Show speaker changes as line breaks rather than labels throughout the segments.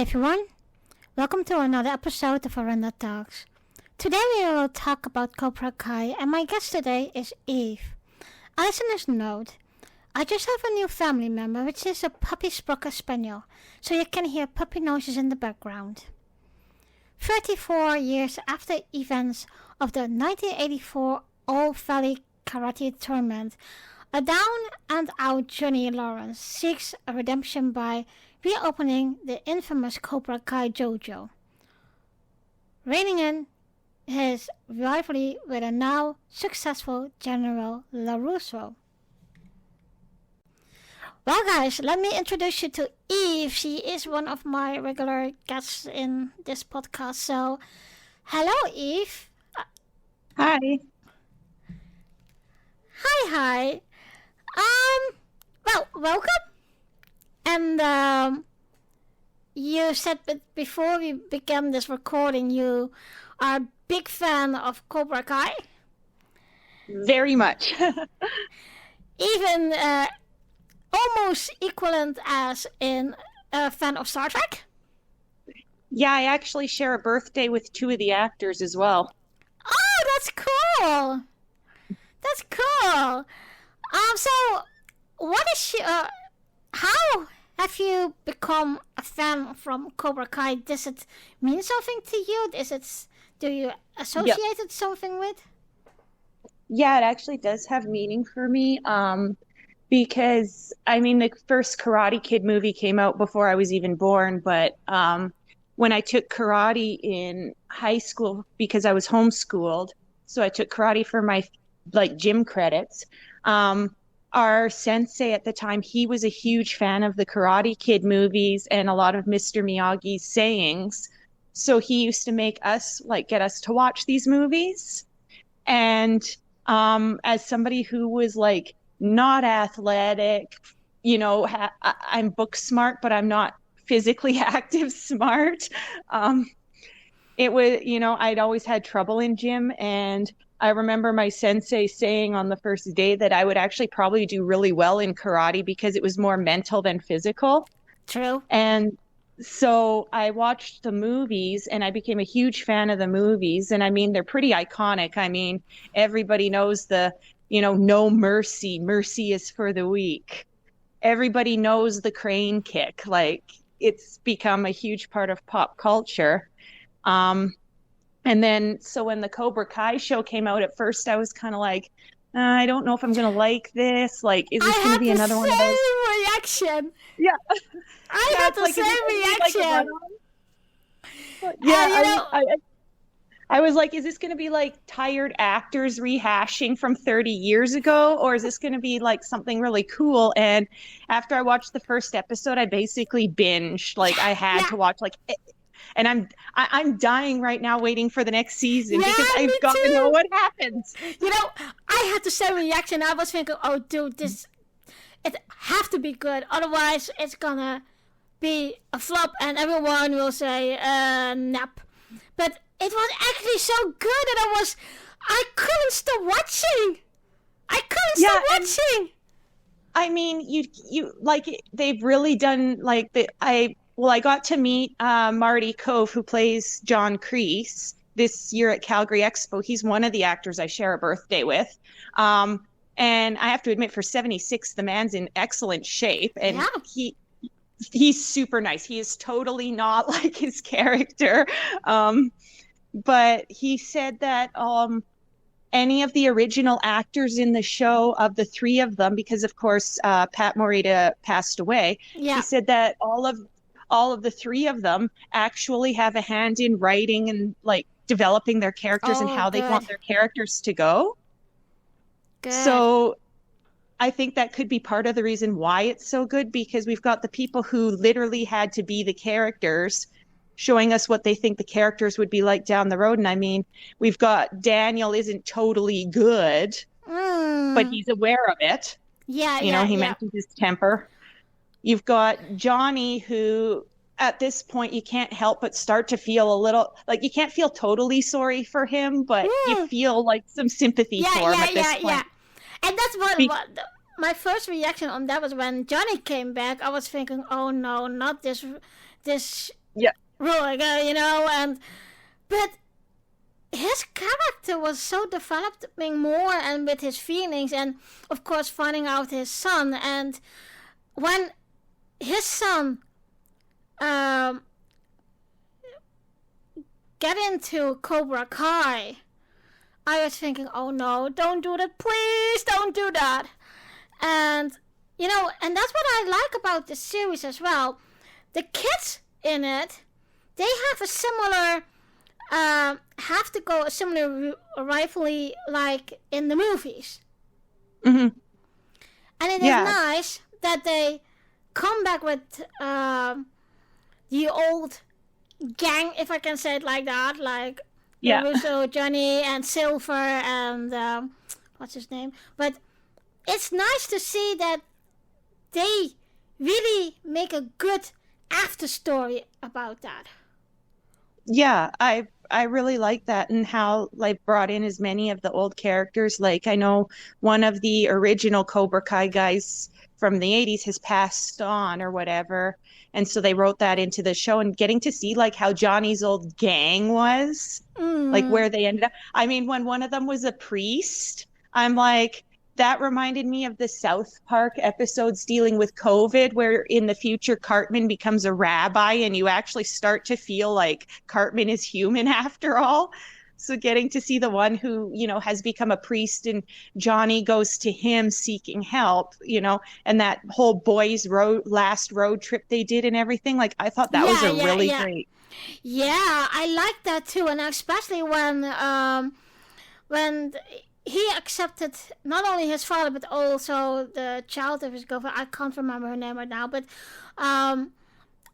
everyone, welcome to another episode of Aranda Talks. Today we will talk about Cobra Kai and my guest today is Eve. A listener's note, I just have a new family member which is a puppy Sprocker Spaniel, so you can hear puppy noises in the background. 34 years after events of the 1984 All Valley Karate Tournament, a down-and-out Johnny Lawrence seeks a redemption by reopening the infamous Cobra Kai dojo, reining in his rivalry with a now successful General LaRusso. Well guys, let me introduce you to Eve. She is one of my regular guests in this podcast. So, hello Eve.
Hi.
Hi. Well, welcome. And you said that before we began this recording, you are a big fan of Cobra Kai.
Very much.
Even almost equivalent as in a fan of Star Trek.
Yeah, I actually share a birthday with two of the actors as well.
Oh, that's cool. That's cool. So what is your, how have you become a fan from Cobra Kai? Does it mean something to you? Do you associate it something with?
Yeah, it actually does have meaning for me. Because I mean, the first Karate Kid movie came out before I was even born, but when I took karate in high school, because I was homeschooled, so I took karate for my gym credits. Our sensei at the time, he was a huge fan of the Karate Kid movies and a lot of Mr. Miyagi's sayings. So he used to make us get us to watch these movies. And as somebody who was not athletic, I'm book smart, but I'm not physically active smart. It was, I'd always had trouble in gym, and I remember my sensei saying on the first day that I would actually probably do really well in karate because it was more mental than physical.
True.
And so I watched the movies and I became a huge fan of the movies. And I mean, they're pretty iconic. I mean, everybody knows the, no mercy. Mercy is for the weak. Everybody knows the crane kick. It's become a huge part of pop culture. And then, so when the Cobra Kai show came out, at first I was kind of I don't know if I'm going to like this. Is this going to be another one of those?
I had the same reaction.
Yeah.
I had the same reaction.
Yeah, I was is this going to be tired actors rehashing from 30 years ago? Or is this going to be something really cool? And after I watched the first episode, I basically binged. I had to watch and I'm dying right now waiting for the next season because I've got to know what happens.
I had the same reaction. I was thinking, oh, dude, it have to be good. Otherwise, it's gonna be a flop and everyone will say, nap. But it was actually so good that I couldn't stop watching.
I mean, you they've really done I got to meet Marty Cove, who plays John Kreese, this year at Calgary Expo. He's one of the actors I share a birthday with. And I have to admit, for 76, the man's in excellent shape. And he's super nice. He is totally not like his character. But he said that any of the original actors in the show, of the three of them, because, of course, Pat Morita passed away, he said that all of the three of them actually have a hand in writing and developing their characters and how they want their characters to go.
Good.
So I think that could be part of the reason why it's so good, because we've got the people who literally had to be the characters showing us what they think the characters would be like down the road. And I mean, we've got Daniel isn't totally good, but he's aware of it. He mentions his temper. You've got Johnny, who at this point you can't help but start to feel a little you can't feel totally sorry for him, but you feel some sympathy for him at this point.
Yeah. And that's what my first reaction on that was when Johnny came back. I was thinking, oh no, not this
Yeah.
ruling, and but his character was so developing more and with his feelings and of course finding out his son, and when his son um, get into Cobra Kai, I was thinking, oh no, don't do that, please don't do that. And and that's what I like about the series as well. The kids in it, they have a similar have to go a similar rivalry like in the movies.
Mm-hmm.
And it is nice that they come back with the old gang, if I can say it like that, like Russo, Johnny, and Silver, and what's his name? But it's nice to see that they really make a good after story about that.
Yeah, I really like that, and how like brought in as many of the old characters. Like I know one of the original Cobra Kai guys from the 80s has passed on or whatever. And so they wrote that into the show, and getting to see like how Johnny's old gang was, like where they ended up. I mean, when one of them was a priest, I'm like, that reminded me of the South Park episodes dealing with COVID, where in the future Cartman becomes a rabbi and you actually start to feel like Cartman is human after all. So getting to see the one who, has become a priest, and Johnny goes to him seeking help, and that whole boys' last road trip they did and everything. Like, I thought that was really great.
Yeah, I like that too. And especially when he accepted not only his father, but also the child of his girlfriend. I can't remember her name right now, but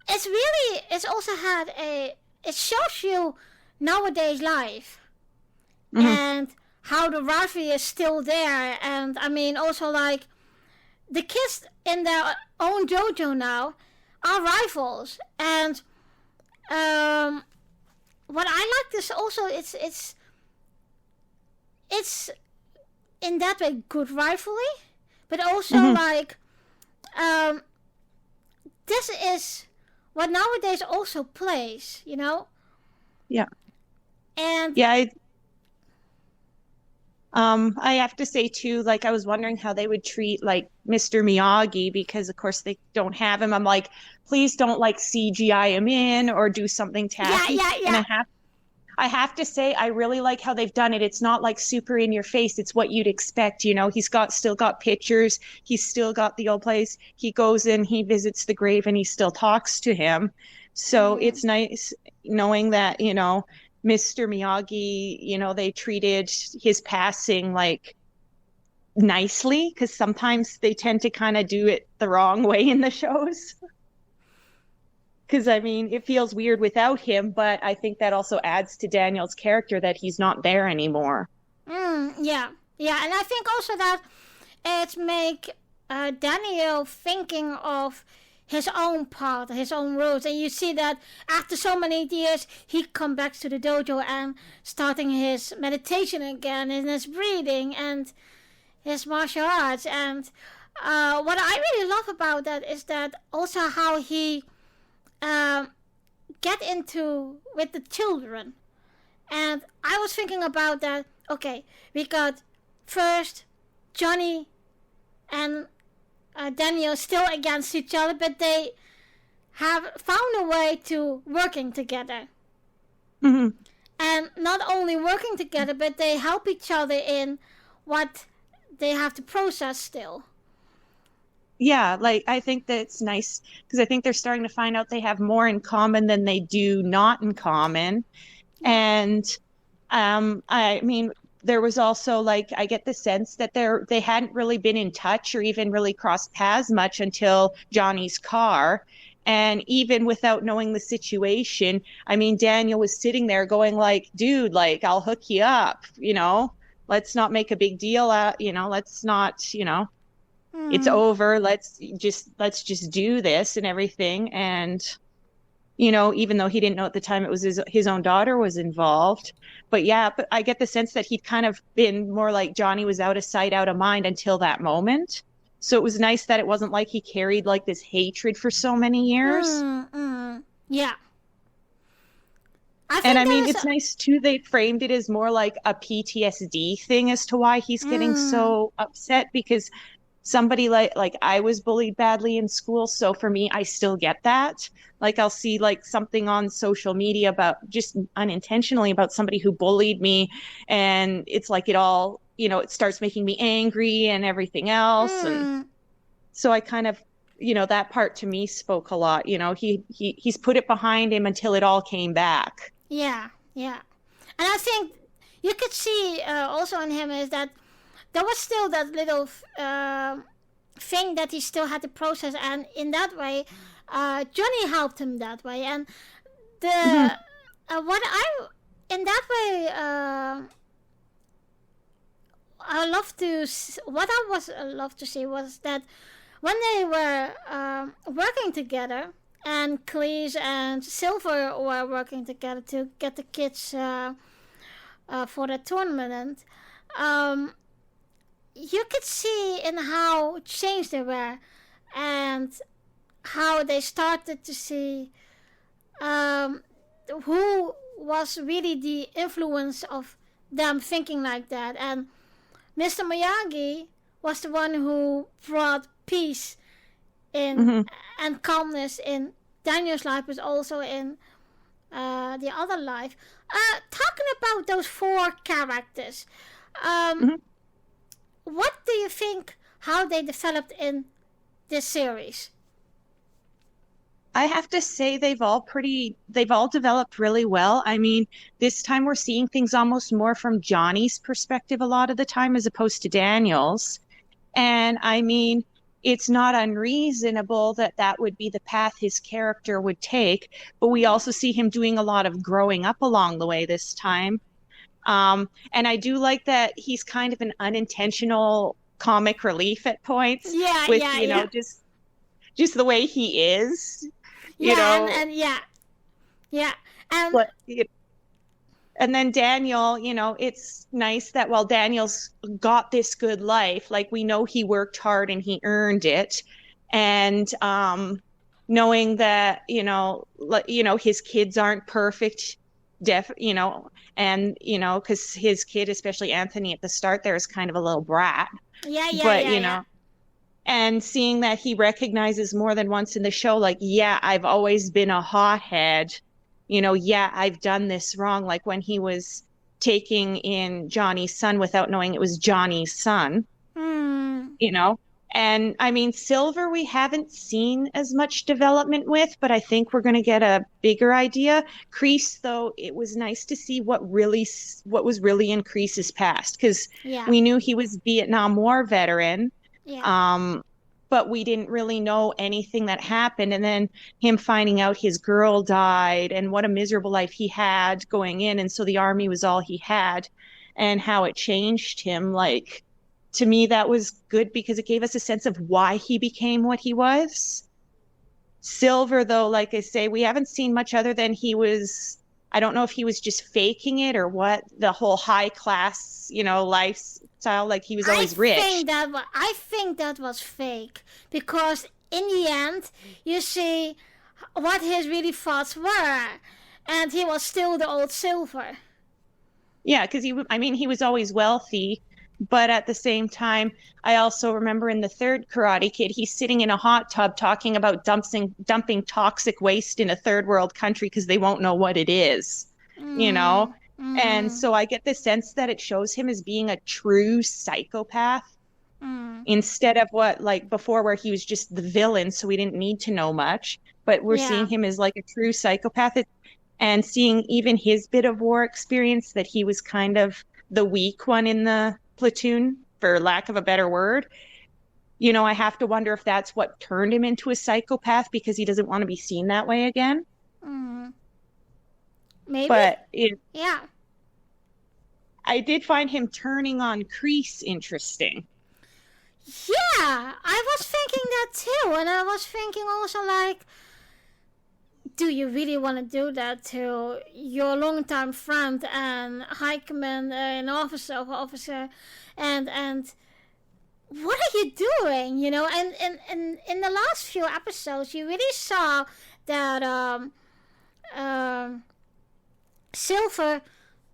it's also it shows you nowadays life, and how the rivalry is still there. And I mean, also like the kids in their own dojo now are rivals. And what I like this also, it's in that way good rivalry, but also like this is what nowadays also plays,
Yeah.
And
yeah, I have to say too, like I was wondering how they would treat like Mr. Miyagi, because of course they don't have him. I'm like, please don't like CGI him in or do something tacky.
Yeah.
And I have to say, I really like how they've done it. It's not like super in your face. It's what you'd expect. He's still got pictures. He's still got the old place. He goes in, he visits the grave, and he still talks to him. So it's nice knowing that, Mr. Miyagi, they treated his passing like nicely, because sometimes they tend to kind of do it the wrong way in the shows. Because, I mean, it feels weird without him, but I think that also adds to Daniel's character that he's not there anymore.
Yeah. And I think also that it make Daniel thinking of his own path, his own roads. And you see that after so many years, he come back to the dojo and starting his meditation again, and his breathing and his martial arts. And what I really love about that is that also how he get into with the children. And I was thinking about that. Okay, we got first Johnny and Daniel still against each other, but they have found a way to working together. And not only working together, but they help each other in what they have to process still.
Yeah, like I think that's nice, because I think they're starting to find out they have more in common than they do not in common. And I mean, there was also like, I get the sense that they hadn't really been in touch or even really crossed paths much until Johnny's car. And even without knowing the situation, I mean, Daniel was sitting there going like, dude, like, I'll hook you up, let's not make a big deal out, let's not, it's over. Let's just do this and everything. And, even though he didn't know at the time it was his own daughter was involved. But I get the sense that he'd kind of been more like Johnny was out of sight, out of mind until that moment. So it was nice that it wasn't like he carried like this hatred for so many years.
Yeah. I
And
think
I mean,
there's
it's nice too, they framed it as more like a PTSD thing as to why he's getting so upset, because somebody like I was bullied badly in school, so for me, I still get that. Like I'll see like something on social media about just unintentionally about somebody who bullied me, and it's like it all, it starts making me angry and everything else. And so I kind of, that part to me spoke a lot. He's put it behind him until it all came back.
Yeah, yeah. And I think you could see also in him is that there was still that little thing that he still had to process, and in that way, Johnny helped him that way. And the what I in that way I love to what I was love to see was that when they were working together, and Cleese and Silver were working together to get the kids for the tournament, you could see in how changed they were, and how they started to see who was really the influence of them thinking like that. And Mr. Miyagi was the one who brought peace in and calmness in Daniel's life, but also in the other life. Talking about those four characters, what do you think how they developed in this series?
I have to say they've all developed really well. I mean, this time we're seeing things almost more from Johnny's perspective a lot of the time as opposed to Daniel's. And I mean, it's not unreasonable that that would be the path his character would take, but we also see him doing a lot of growing up along the way this time. And I do like that he's kind of an unintentional comic relief at points.
Yeah,
with,
yeah.
Just the way he is.
And
But, and then Daniel, it's nice that while Daniel's got this good life, like we know he worked hard and he earned it. And knowing that, his kids aren't perfect, and, because his kid, especially Anthony at the start there, is kind of a little brat.
Yeah.
And seeing that he recognizes more than once in the show, like, yeah, I've always been a hothead. Yeah, I've done this wrong. Like when he was taking in Johnny's son without knowing it was Johnny's son, And I mean, Silver, we haven't seen as much development with, but I think we're going to get a bigger idea. Kreese, though, it was nice to see what was really in Kreese's past, because we knew he was Vietnam War veteran. But we didn't really know anything that happened. And then him finding out his girl died and what a miserable life he had going in. And so the army was all he had, and how it changed him. Like, to me, that was good because it gave us a sense of why he became what he was. Silver, though, like I say, we haven't seen much other than I don't know if he was just faking it or what, the whole high class, lifestyle, like he was always rich.
I think that was fake, because in the end, you see what his really thoughts were, and he was still the old Silver.
Yeah, because he was always wealthy, but at the same time, I also remember in the third Karate Kid, he's sitting in a hot tub talking about dumping toxic waste in a third world country because they won't know what it is, And so I get the sense that it shows him as being a true psychopath instead of what, like before, where he was just the villain, so we didn't need to know much. But we're seeing him as like a true psychopath, and seeing even his bit of war experience, that he was kind of the weak one in the platoon, for lack of a better word. I have to wonder if that's what turned him into a psychopath, because he doesn't want to be seen that way again.
Maybe.
But I did find him turning on Kreese interesting.
Yeah, I was thinking that too, and I was thinking also, like, do you really want to do that to your longtime friend and high command, an officer, and what are you doing? And in the last few episodes, you really saw that Silver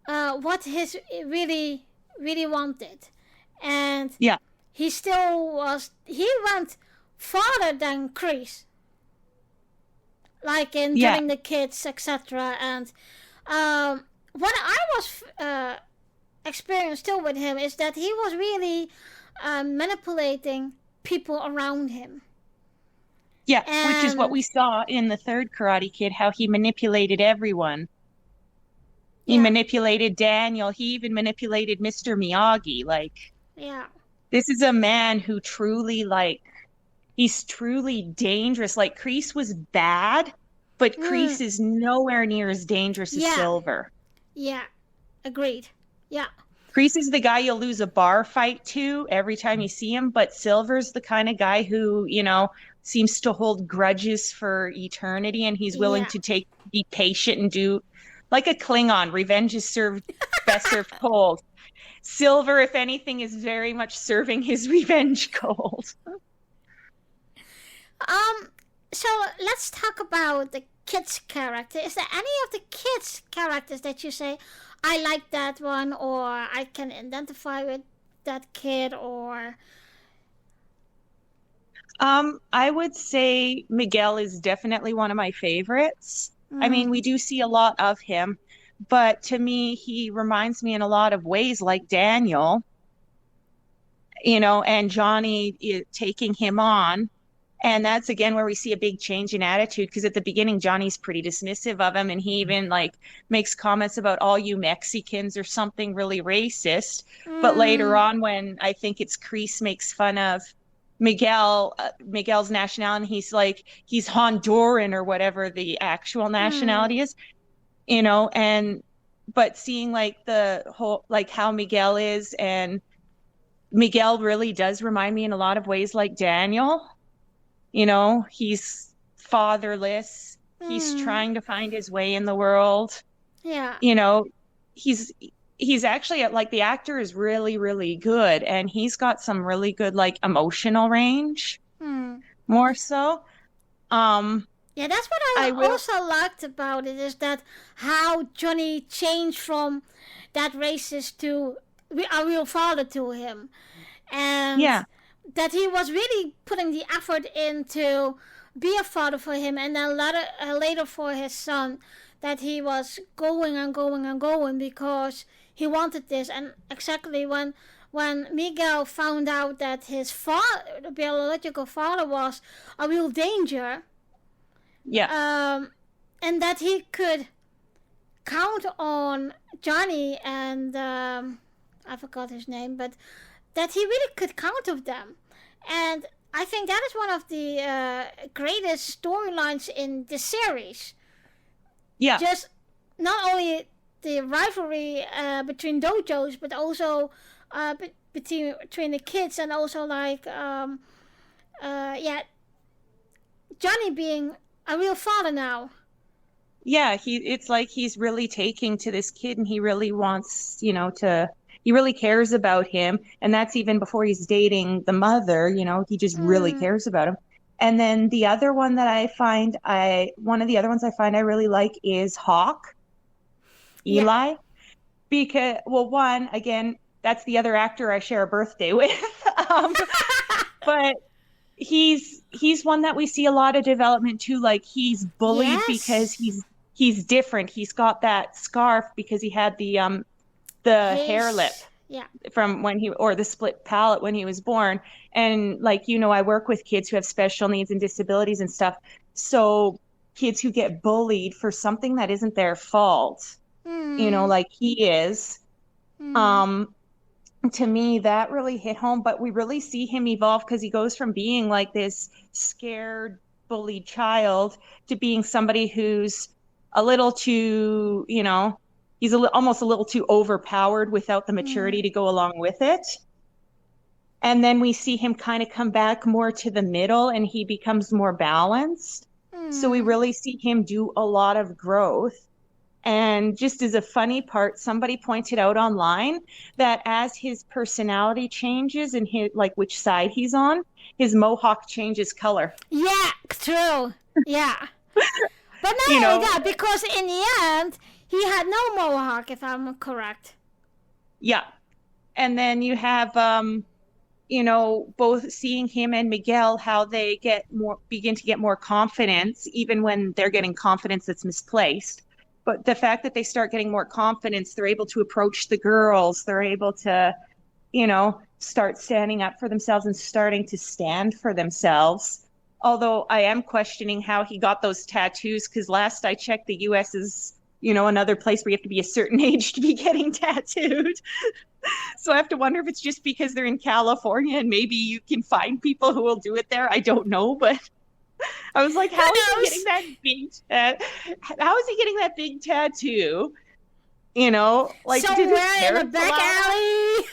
what his really wanted, and
Yeah.
he went farther than Chris, like in
Yeah.
telling the kids, etc. And what I was experienced still with him is that he was really manipulating people around him.
Yeah,
And
which is what we saw in the third Karate Kid, how he manipulated everyone. He manipulated Daniel. He even manipulated Mr. Miyagi. Like, this is a man who truly, like, he's truly dangerous. Like, Kreese was bad, but Kreese is nowhere near as dangerous as Silver.
Yeah, agreed. Yeah.
Kreese is the guy you'll lose a bar fight to every time you see him, but Silver's the kind of guy who, you know, seems to hold grudges for eternity, and he's willing to be patient and do like a Klingon. Revenge is best served cold. Silver, if anything, is very much serving his revenge cold.
So let's talk about the kids' character. Is there any of the kids' characters that you say, I like that one, or I can identify with that kid, or...
I would say Miguel is definitely one of my favorites. I mean, we do see a lot of him, but to me, he reminds me in a lot of ways like Daniel, you know, and Johnny taking him on. And that's again where we see a big change in attitude, because at the beginning, Johnny's pretty dismissive of him, and he even like makes comments about all you Mexicans or something really racist. But later on, when I think it's Kreese makes fun of Miguel's nationality, he's like, he's Honduran or whatever the actual nationality is, you know, but seeing like the whole, like how Miguel is, and Miguel really does remind me in a lot of ways like Daniel. You know, he's fatherless. He's trying to find his way in the world.
Yeah.
You know, he's actually, like, the actor is really, really good, and he's got some really good, like, emotional range, more so.
Yeah, that's what I also liked about it, is that how Johnny changed from that racist to a real father to him. And that he was really putting the effort in to be a father for him, and then later for his son, that he was going and going and going because he wanted this. And exactly when Miguel found out that his father, the biological father, was a real danger, and that he could count on Johnny and I forgot his name, but that he really could count on them. And I think that is one of the greatest storylines in the series.
Yeah.
Just not only the rivalry between dojos, but also between the kids, and also like Johnny being a real father now.
Yeah, it's like he's really taking to this kid, and he really wants, you know, he really cares about him. And that's even before he's dating the mother, you know, he just really cares about him. And then the other one that one of the other ones I find I really like is Hawk, Eli. Because, well, one, again, that's the other actor I share a birthday with. But he's one that we see a lot of development too. Like, he's bullied because he's different. He's got that scarf because he had the hair lip from or the split palate when he was born. And like, you know, I work with kids who have special needs and disabilities and stuff. So kids who get bullied for something that isn't their fault, you know, like he is, to me, that really hit home. But we really see him evolve, because he goes from being like this scared, bullied child to being somebody who's a little too, you know, he's almost a little too overpowered without the maturity to go along with it. And then we see him kind of come back more to the middle, and he becomes more balanced. So we really see him do a lot of growth. And just as a funny part, somebody pointed out online that as his personality changes and his, like, which side he's on, his mohawk changes color.
Yeah, true. Yeah. But not only that, because in the end, He had no mohawk, if I'm correct.
Yeah. And then you have, both seeing him and Miguel, how they begin to get more confidence, even when they're getting confidence that's misplaced. But the fact that they start getting more confidence, they're able to approach the girls, they're able to, start standing up for themselves and starting to stand for themselves. Although I am questioning how he got those tattoos, because last I checked, the US is, another place where you have to be a certain age to be getting tattooed. So I have to wonder if it's just because they're in California and maybe you can find people who will do it there. I don't know, but I was like, how is he getting that big tattoo? Like
somewhere in a back alley.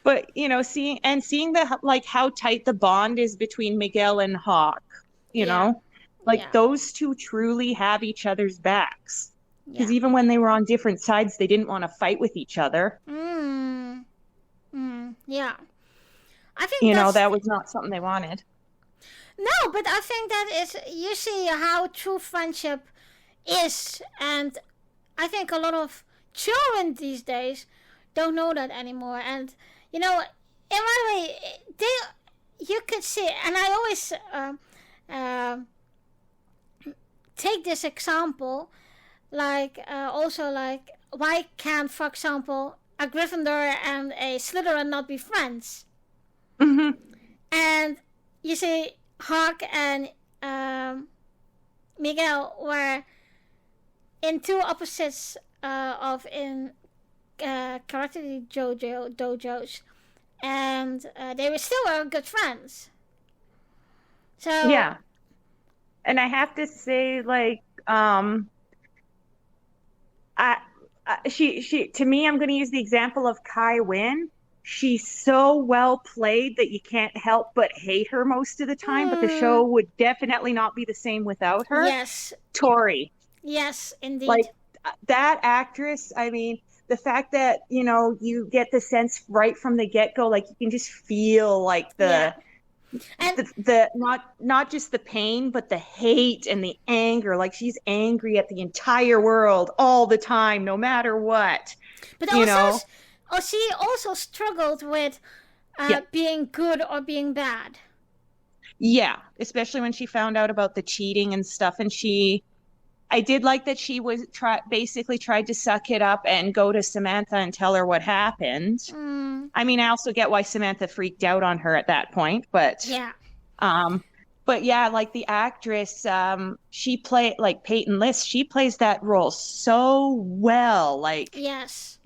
But seeing the how tight the bond is between Miguel and Hawk, those two truly have each other's backs. Because even when they were on different sides, they didn't want to fight with each other.
Yeah. I think
that was not something they wanted.
No, but I think that is, you see how true friendship is. And I think a lot of children these days don't know that anymore. And, in one way, you could see, and I always take this example, why can't, for example, a Gryffindor and a Slytherin not be friends?
Mm-hmm.
And you see, Hawk and Miguel were in two opposites in karate dojos, and they were still good friends. So
yeah, and I have to say, she to me, I'm going to use the example of Kai Wynn. She's so well played that you can't help but hate her most of the time, but the show would definitely not be the same without her.
Yes.
Tori.
Yes, indeed.
That actress, I mean, the fact that, you get the sense right from the get-go, you can just feel not just the pain, but the hate and the anger. She's angry at the entire world all the time, no matter what.
But she also struggled with being good or being bad.
Yeah, especially when she found out about the cheating and stuff. And I did like that she was basically tried to suck it up and go to Samantha and tell her what happened. I mean, I also get why Samantha freaked out on her at that point, but
yeah.
But yeah, the actress, she played Peyton List. She plays that role so well.
Yes.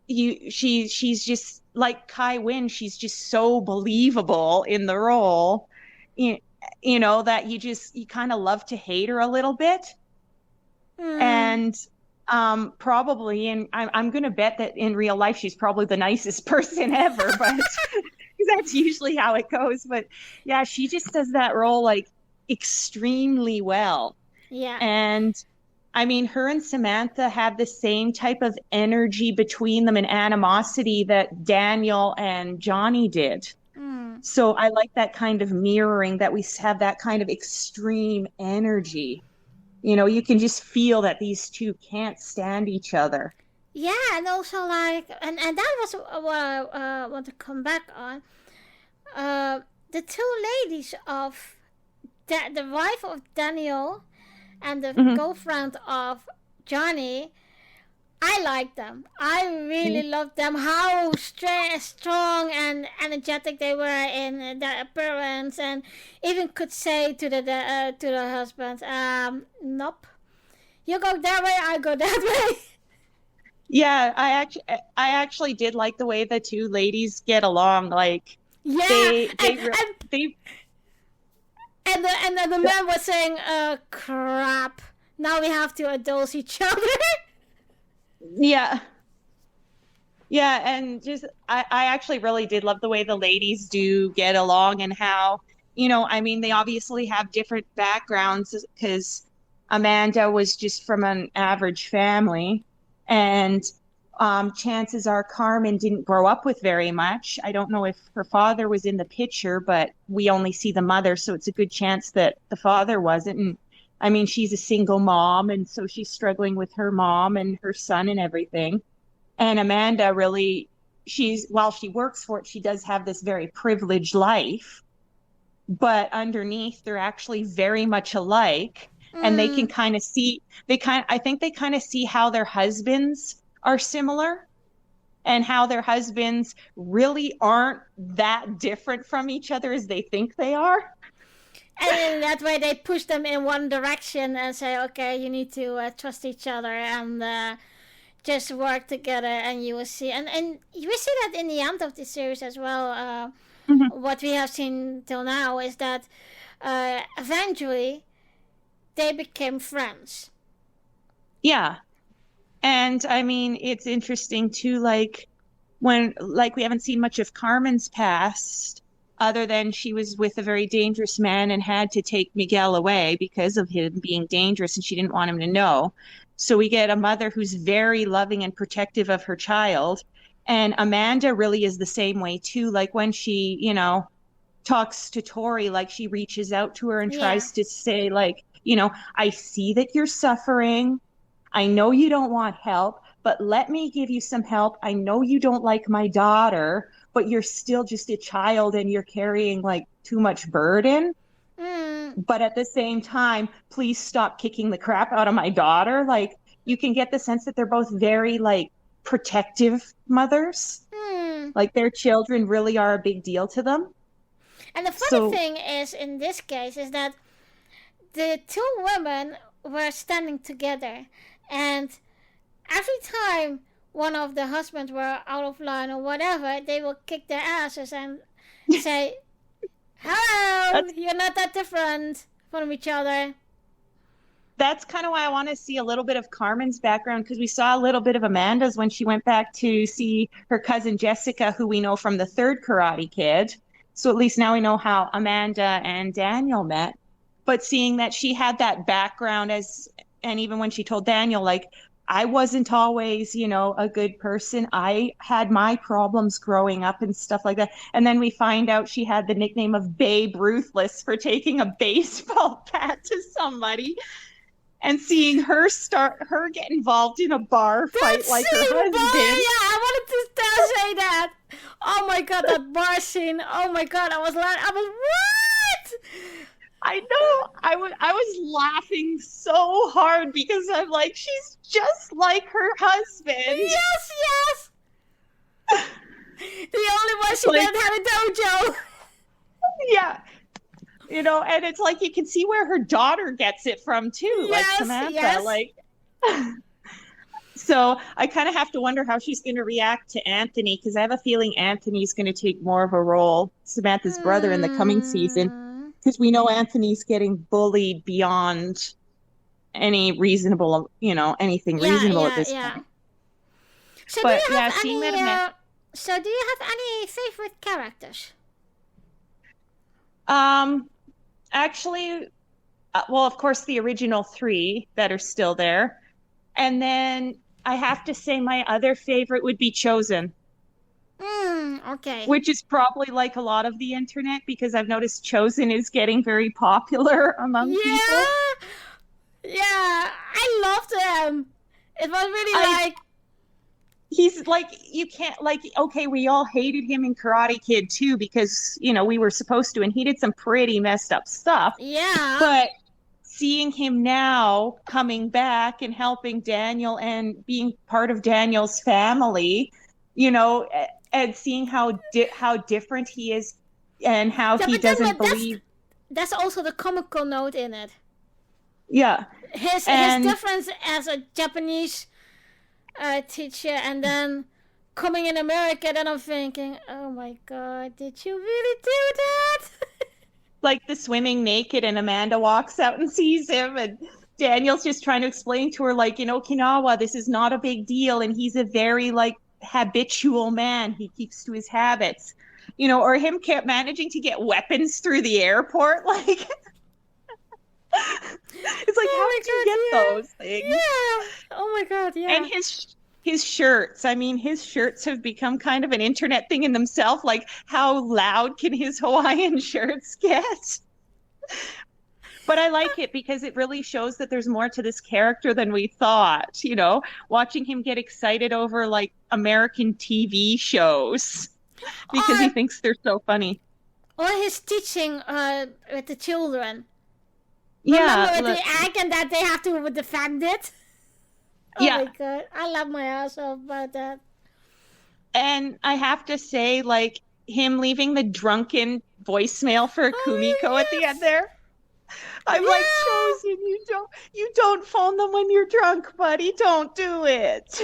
She's just like Kai Wynn. She's just so believable in the role. That you kind of love to hate her a little bit. And probably, and I'm going to bet that in real life she's probably the nicest person ever, but that's usually how it goes. But yeah, she just does that role extremely well.
Yeah.
And I mean, her and Samantha have the same type of energy between them and animosity that Daniel and Johnny did. So I like that kind of mirroring, that we have that kind of extreme energy. You can just feel that these two can't stand each other.
Yeah, and also and that was what I want to come back on. The two ladies of the wife of Daniel and the girlfriend of Johnny, I like them. I really loved them. How strong and energetic they were in their appearance, and even could say to the husband, "Nope, you go that way, I go that way."
Yeah, I actually did like the way the two ladies get along.
Yeah, and the man was saying, "Crap, now we have to adult each other."
Yeah, and just I actually really did love the way the ladies do get along, and how I mean, they obviously have different backgrounds, because Amanda was just from an average family, and chances are Carmen didn't grow up with very much. I don't know if her father was in the picture, but we only see the mother, so it's a good chance that the father wasn't. And I mean, she's a single mom, and so she's struggling with her mom and her son and everything. And Amanda really, while she works for it, she does have this very privileged life, but underneath they're actually very much alike. And they can kind of see, I think they kind of see how their husbands are similar and how their husbands really aren't that different from each other as they think they are.
And in that way, they push them in one direction and say, okay, you need to trust each other and just work together, and you will see. And you will see that in the end of the series as well. What we have seen till now is that eventually they became friends.
Yeah. And I mean, it's interesting too, like we haven't seen much of Carmen's past, other than she was with a very dangerous man and had to take Miguel away because of him being dangerous, and she didn't want him to know. So we get a mother who's very loving and protective of her child. And Amanda really is the same way too. Like when she, talks to Tori, like she reaches out to her and tries to say, like, I see that you're suffering. I know you don't want help, but let me give you some help. I know you don't like my daughter, but you're still just a child and you're carrying like too much burden. But at the same time, please stop kicking the crap out of my daughter. Like, you can get the sense that they're both very like protective mothers. Like their children really are a big deal to them.
And the funny thing is, in this case, is that the two women were standing together, and every time one of the husbands were out of line or whatever, they will kick their asses and say, hello, you're not that different from each other.
That's kind of why I want to see a little bit of Carmen's background, because we saw a little bit of Amanda's when she went back to see her cousin Jessica, who we know from the third Karate Kid. So at least now we know how Amanda and Daniel met. But seeing that she had that background and even when she told Daniel, like, I wasn't always, a good person. I had my problems growing up and stuff like that. And then we find out she had the nickname of Babe Ruthless for taking a baseball bat to somebody. And seeing her get involved in a bar fight like her husband.
Yeah, I wanted to say that. Oh my God, that bar scene. Oh my God, I was what?
I know. I was laughing so hard because I'm like, she's just like her husband.
Yes. The only one she didn't have a dojo.
Yeah. And it's like you can see where her daughter gets it from too, like Samantha. Like, so I kind of have to wonder how she's going to react to Anthony, because I have a feeling Anthony's going to take more of a role, Samantha's brother, in the coming season, because we know Anthony's getting bullied beyond any reasonable, anything reasonable at this point.
So do you have any favorite characters?
Actually, well, of course, the original 3 that are still there. And then I have to say my other favorite would be Chosen.
Okay.
Which is probably like a lot of the internet, because I've noticed Chosen is getting very popular among people.
Yeah, I loved him. It was really
he's like, you can't, like, okay, we all hated him in Karate Kid too, because, we were supposed to, and he did some pretty messed up stuff.
Yeah.
But seeing him now coming back and helping Daniel and being part of Daniel's family, and seeing how different he is and how he doesn't believe.
That's also the comical note in it.
Yeah.
His difference as a Japanese teacher, and then coming in America, then I'm thinking, oh my God, did you really do that?
Like the swimming naked, and Amanda walks out and sees him, and Daniel's just trying to explain to her, like, in Okinawa, this is not a big deal, and he's a very, like, habitual man. He keeps to his habits. Or him managing to get weapons through the airport, like... It's like, how did you get those things?
Yeah. Oh my God, yeah.
And his shirts. I mean, his shirts have become kind of an internet thing in themselves. Like, how loud can his Hawaiian shirts get? But I like it because it really shows that there's more to this character than we thought, watching him get excited over like American TV shows because he
Or
thinks they're so funny.
or his teaching with the children. Remember
Yeah,
with the egg and that they have to defend it? Oh
yeah.
my god, I love my ass off about that.
And I have to say, like, him leaving the drunken voicemail for
Oh
Kumiko at the end
yes,
there. I'm like,
yeah.
Chosen, you don't phone them when you're drunk, buddy. Don't do it.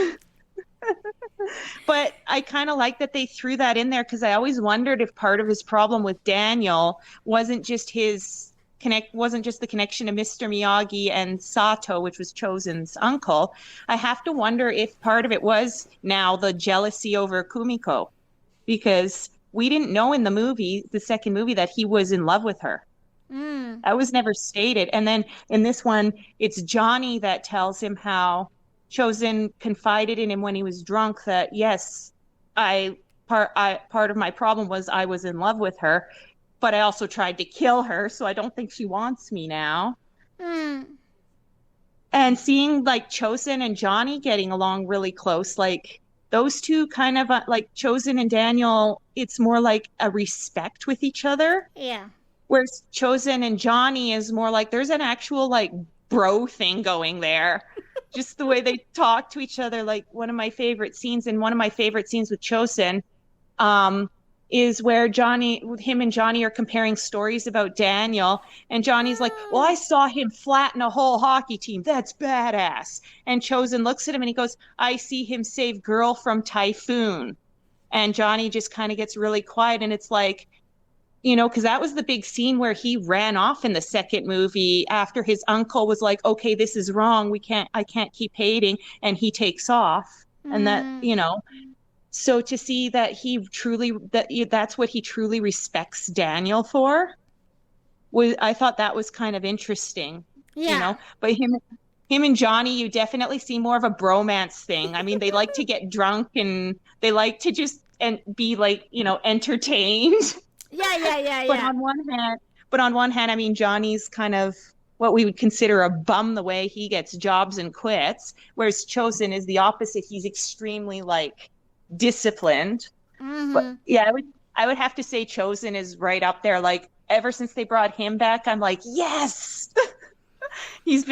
But I kind of like that they threw that in there because I always wondered if part of his problem with Daniel wasn't just the connection to Mr. Miyagi and Sato, which was Chosen's uncle. I have to wonder if part of it was now the jealousy over Kumiko, because we didn't know in the second movie, that he was in love with her.
Mm.
That was never stated. And then in this one, it's Johnny that tells him how Chosen confided in him when he was drunk that, yes, part of my problem was I was in love with her, but I also tried to kill her, so I don't think she wants me now.
Mm.
And seeing like Chosen and Johnny getting along really close, like those two kind of like Chosen and Daniel, it's more like a respect with each other.
Yeah.
Whereas Chosen and Johnny is more like there's an actual like bro thing going there. Just the way they talk to each other. Like one of my favorite scenes with Chosen is where him and Johnny are comparing stories about Daniel. And Johnny's like, well, I saw him flatten a whole hockey team. That's badass. And Chosen looks at him and he goes, I see him save girl from typhoon. And Johnny just kind of gets really quiet. And it's like, because that was the big scene where he ran off in the second movie after his uncle was like, okay, this is wrong. I can't keep hating. And he takes off. And that, so to see that that's what he truly respects Daniel for, I thought that was kind of interesting.
Yeah.
But him and Johnny, you definitely see more of a bromance thing. I mean, they like to get drunk and they like to just be like, entertained.
Yeah.
But on one hand, I mean, Johnny's kind of what we would consider a bum the way he gets jobs and quits, whereas Chosen is the opposite. He's extremely like disciplined.
Mm-hmm.
But yeah, I would have to say Chosen is right up there. Like ever since they brought him back, I'm like, yes. He's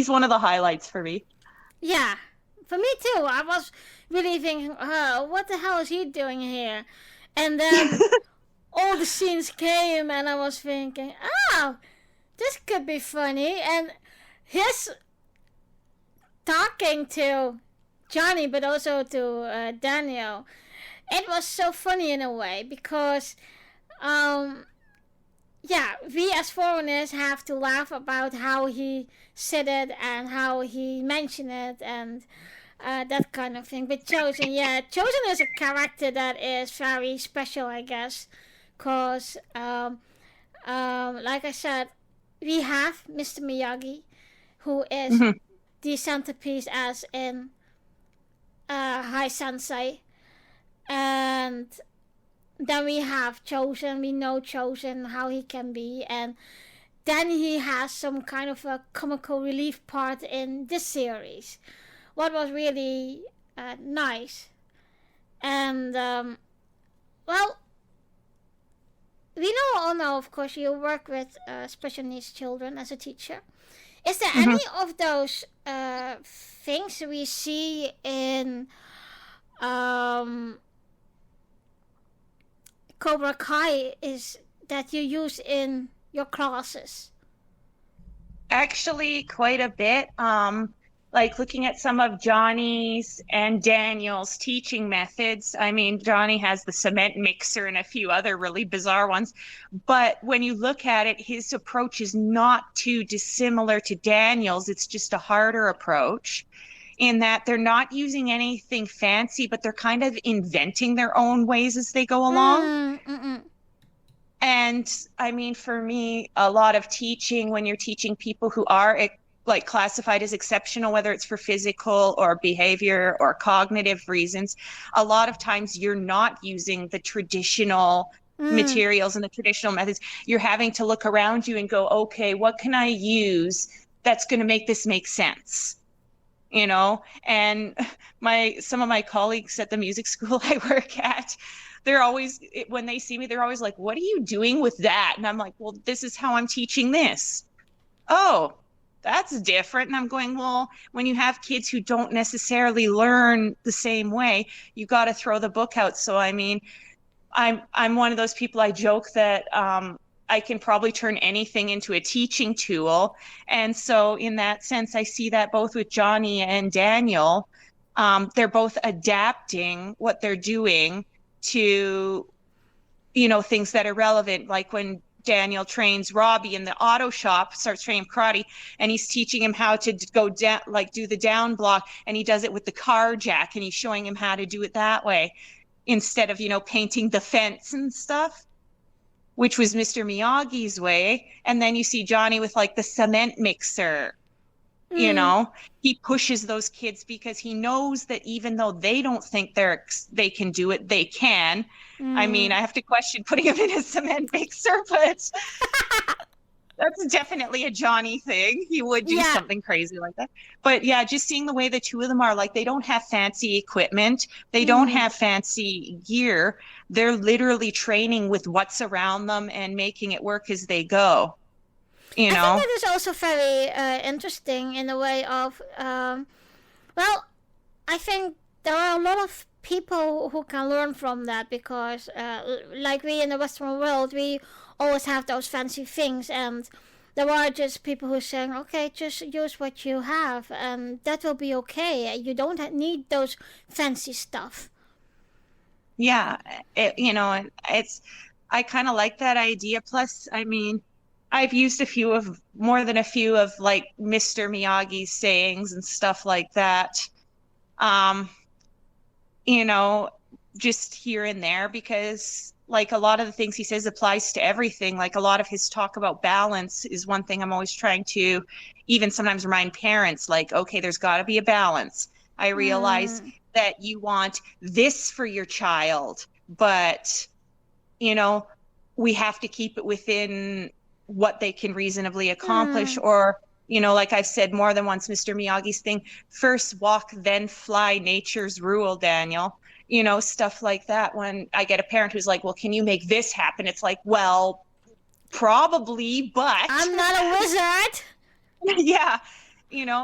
one of the highlights for me.
Yeah, for me too. I was really thinking, what the hell is he doing here? And then all the scenes came and I was thinking, oh, this could be funny. And his talking to Johnny, but also to Daniel, it was so funny in a way because, we as foreigners have to laugh about how he said it and how he mentioned it and that kind of thing. But Chosen is a character that is very special, I guess, because, like I said, we have Mr. Miyagi, who is the centerpiece as in High Sensei, and then we have Chosen. We know Chosen, how he can be, and then he has some kind of a comical relief part in this series, what was really nice. And we all know, of course, you work with special needs children as a teacher. Is there any of those things we see in Cobra Kai is that you use in your classes?
Actually, quite a bit. Like looking at some of Johnny's and Daniel's teaching methods. I mean, Johnny has the cement mixer and a few other really bizarre ones. But when you look at it, his approach is not too dissimilar to Daniel's. It's just a harder approach in that they're not using anything fancy, but they're kind of inventing their own ways as they go along. And I mean, for me, a lot of teaching, when you're teaching people who are like classified as exceptional, whether it's for physical or behavior or cognitive reasons, a lot of times you're not using the traditional
Mm.
materials and the traditional methods. You're having to look around you and go, okay, what can I use that's going to make this make sense? You know, and some of my colleagues at the music school I work at, they're always, when they see me, they're always like, what are you doing with that? And I'm like, well, this is how I'm teaching this. Oh, that's different. And I'm going, well, when you have kids who don't necessarily learn the same way, you got to throw the book out. So, I mean, I'm one of those people. I joke that I can probably turn anything into a teaching tool. And so in that sense, I see that both with Johnny and Daniel. They're both adapting what they're doing to, things that are relevant. Like when Daniel trains Robbie in the auto shop, starts training karate, and he's teaching him how to go down, like do the down block, and he does it with the car jack, and he's showing him how to do it that way instead of, painting the fence and stuff, which was Mr. Miyagi's way. And then you see Johnny with like the cement mixer. He pushes those kids because he knows that even though they don't think they can do it, they can. I mean, I have to question putting him in a cement mixer, but that's definitely a Johnny thing. He would do something crazy like that. But yeah, just seeing the way the two of them are, like, they don't have fancy equipment. They don't have fancy gear. They're literally training with what's around them and making it work as they go.
I think that is also very interesting in the way of, well, I think there are a lot of people who can learn from that because, like we in the Western world, we always have those fancy things, and there are just people who are saying, okay, just use what you have, and that will be okay. You don't need those fancy stuff.
Yeah, I kind of like that idea. Plus, I mean, I've used more than a few of like Mr. Miyagi's sayings and stuff like that. Just here and there, because like a lot of the things he says applies to everything. Like a lot of his talk about balance is one thing I'm always trying to even sometimes remind parents, like, okay, there's got to be a balance. I realize that you want this for your child, but, we have to keep it within what they can reasonably accomplish. Or, like I've said more than once, Mr. Miyagi's thing, first walk, then fly, nature's rule, Daniel. Stuff like that. When I get a parent who's like, well, can you make this happen? It's like, well, probably, but
I'm not a wizard.
Yeah.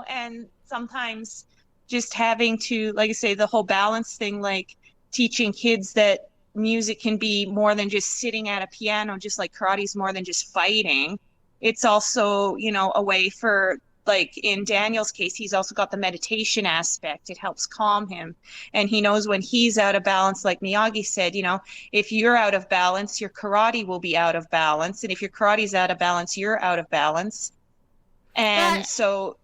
And sometimes just having to, like I say, the whole balance thing, like teaching kids that music can be more than just sitting at a piano, just like karate's more than just fighting. It's also, a way for, like in Daniel's case, he's also got the meditation aspect. It helps calm him. And he knows when he's out of balance, like Miyagi said, if you're out of balance, your karate will be out of balance. And if your karate's out of balance, you're out of balance. And so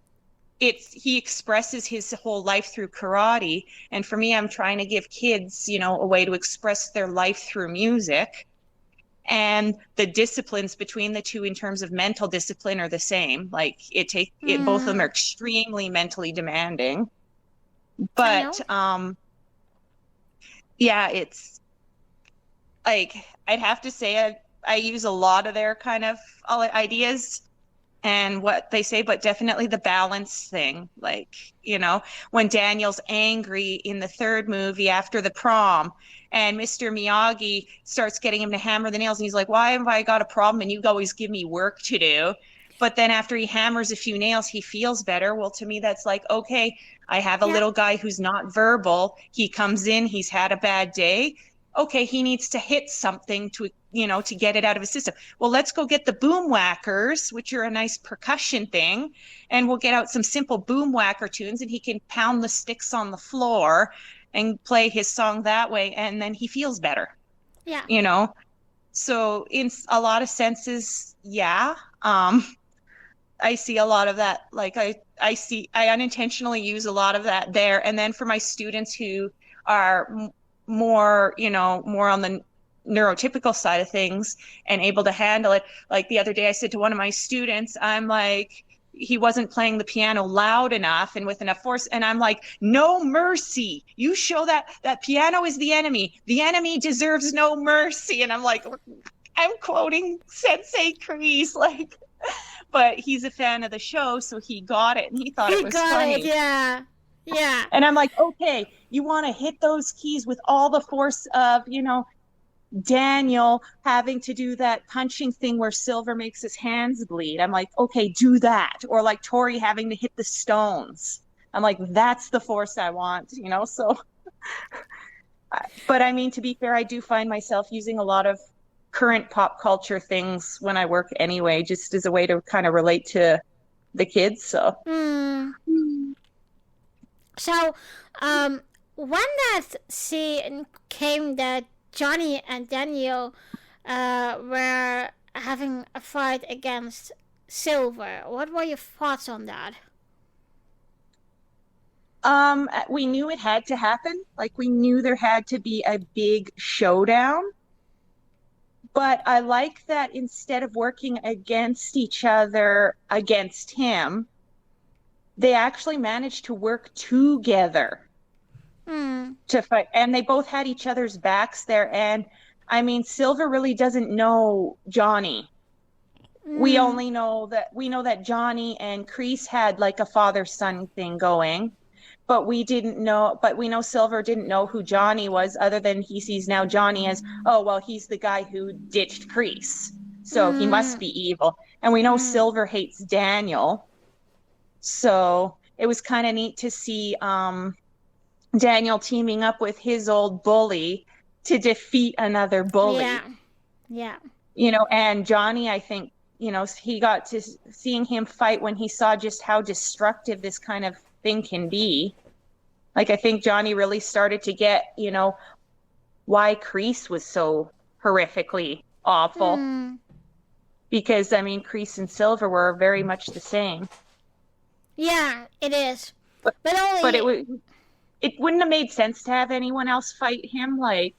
he expresses his whole life through karate. And for me, I'm trying to give kids, a way to express their life through music. And the disciplines between the two in terms of mental discipline are the same. Like both of them are extremely mentally demanding. But it's like, I'd have to say I use a lot of their kind of ideas and what they say, but definitely the balance thing. Like, when Daniel's angry in the third movie after the prom and Mr. Miyagi starts getting him to hammer the nails, and he's like, why have I got a problem and you always give me work to do? But then after he hammers a few nails, he feels better. Well, to me, that's like, okay, I have a little guy who's not verbal. He comes in, he's had a bad day. Okay, he needs to hit something to get it out of his system. Well, let's go get the boom whackers, which are a nice percussion thing, and we'll get out some simple boom whacker tunes, and he can pound the sticks on the floor and play his song that way, and then he feels better.
Yeah.
So in a lot of senses, I see a lot of that. Like I unintentionally use a lot of that there. And then for my students who are more on the neurotypical side of things and able to handle it. Like the other day I said to one of my students, I'm like, he wasn't playing the piano loud enough and with enough force. And I'm like, no mercy. You show that piano is the enemy. The enemy deserves no mercy. And I'm like, I'm quoting Sensei Kreese, like, but he's a fan of the show, so he got it and he thought it was funny.
It, yeah. Yeah.
And I'm like, okay, you want to hit those keys with all the force of, you know, Daniel having to do that punching thing where Silver makes his hands bleed. I'm like, okay, do that. Or like Tori having to hit the stones. I'm like, that's the force I want, you know? So, but I mean, to be fair, I do find myself using a lot of current pop culture things when I work anyway, just as a way to kind of relate to the kids. So,
So, when that scene came that Johnny and Daniel were having a fight against Silver, what were your thoughts on that?
We knew it had to happen. Like, we knew there had to be a big showdown. But I like that instead of working against each other, against him, they actually managed to work together to fight. And they both had each other's backs there. And I mean, Silver really doesn't know Johnny. We only know that Johnny and Kreese had like a father-son thing going. But we know Silver didn't know who Johnny was, other than he sees now Johnny as, oh, well, he's the guy who ditched Kreese. So he must be evil. And we know Silver hates Daniel. So it was kind of neat to see Daniel teaming up with his old bully to defeat another bully.
Yeah.
You know, and Johnny, I think, you know, he got to seeing him fight when he saw just how destructive this kind of thing can be. Like, I think Johnny really started to get, you know, why Kreese was so horrifically awful. Because, I mean, Kreese and Silver were very much the same.
Yeah, it is.
But it wouldn't have made sense to have anyone else fight him, like,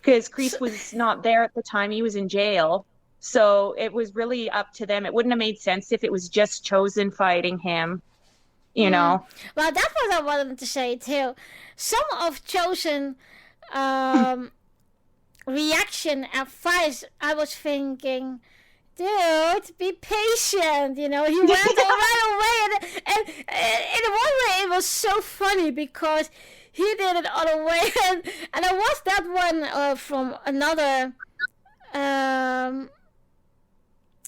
because Kreese was not there at the time. He was in jail. So it was really up to them. It wouldn't have made sense if it was just Chosen fighting him, you know.
Well, that's what I wanted to say, too. Some of Chosen reaction at first, I was thinking, dude, be patient, you know. He went right away, and in one way it was so funny because he did it all the way, and I watched that one from another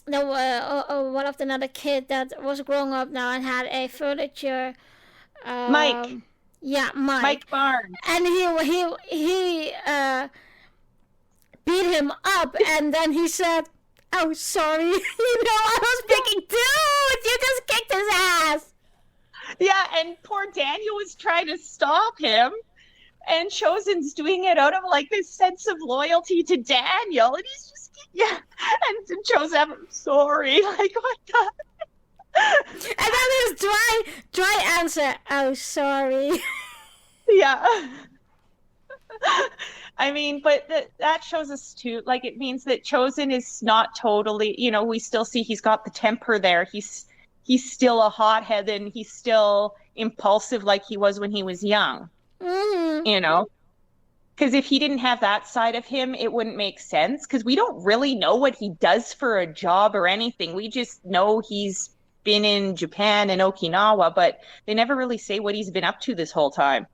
one of another kid that was growing up now and had a furniture
Mike.
Yeah,
Mike Barnes.
And he beat him up, and then he said, oh, sorry. You know, I was thinking, dude, you just kicked his ass.
Yeah, and poor Daniel was trying to stop him, and Chosen's doing it out of, like, this sense of loyalty to Daniel, and he's just, yeah, and Chosen, I'm sorry, like, what the...
And then his dry answer, oh, sorry.
Yeah. I mean, but that shows us too, like, it means that Chosen is not totally, you know, we still see he's got the temper there. He's still a hothead, and he's still impulsive like he was when he was young, you know? Because if he didn't have that side of him, it wouldn't make sense, because we don't really know what he does for a job or anything. We just know he's been in Japan and Okinawa, but they never really say what he's been up to this whole time.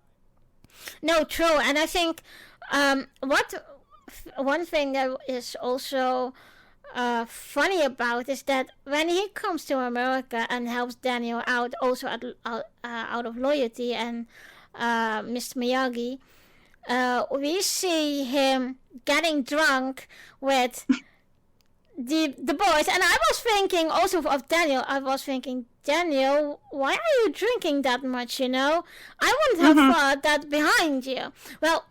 No, true. And I think one thing that is also funny about is that when he comes to America and helps Daniel out, also out of loyalty, and Mr. Miyagi, we see him getting drunk with the boys. And I was thinking also of Daniel. I was thinking, Daniel, why are you drinking that much, you know? I wouldn't have thought that behind you. Well,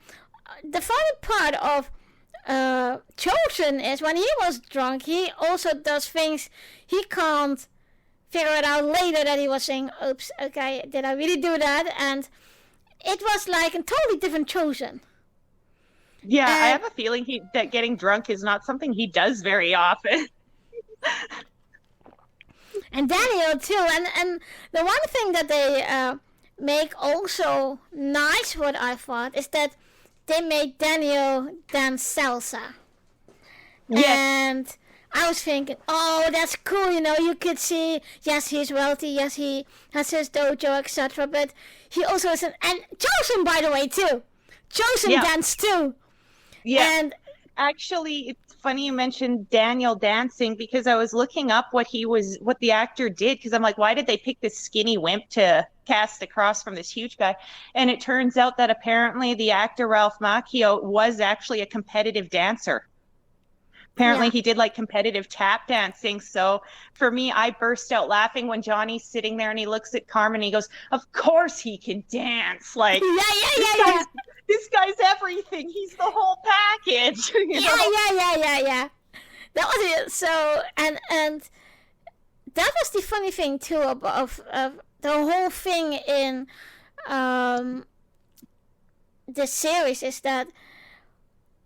the funny part of Chosen is when he was drunk, he also does things he can't figure it out later, that he was saying, oops, okay, did I really do that? And it was like a totally different Chosen.
Yeah, I have a feeling that getting drunk is not something he does very often.
And Daniel too. And the one thing that they make also nice, what I thought, is that they made Daniel dance salsa.
Yes.
And I was thinking, oh, that's cool, you could see, yes, he's wealthy, yes, he has his dojo, etc. But he also is and Chosen, by the way, too. Chosen danced too.
Yeah.
And
actually, it's funny you mentioned Daniel dancing, because I was looking up what the actor did, because I'm like, why did they pick this skinny wimp to cast across from this huge guy? And it turns out that apparently the actor Ralph Macchio was actually a competitive dancer. Apparently he did like competitive tap dancing. So for me, I burst out laughing when Johnny's sitting there and he looks at Carmen and he goes, of course he can dance. Like, this guy's everything. He's the whole package.
Yeah. That was it. So, and that was the funny thing too of the whole thing in the series, is that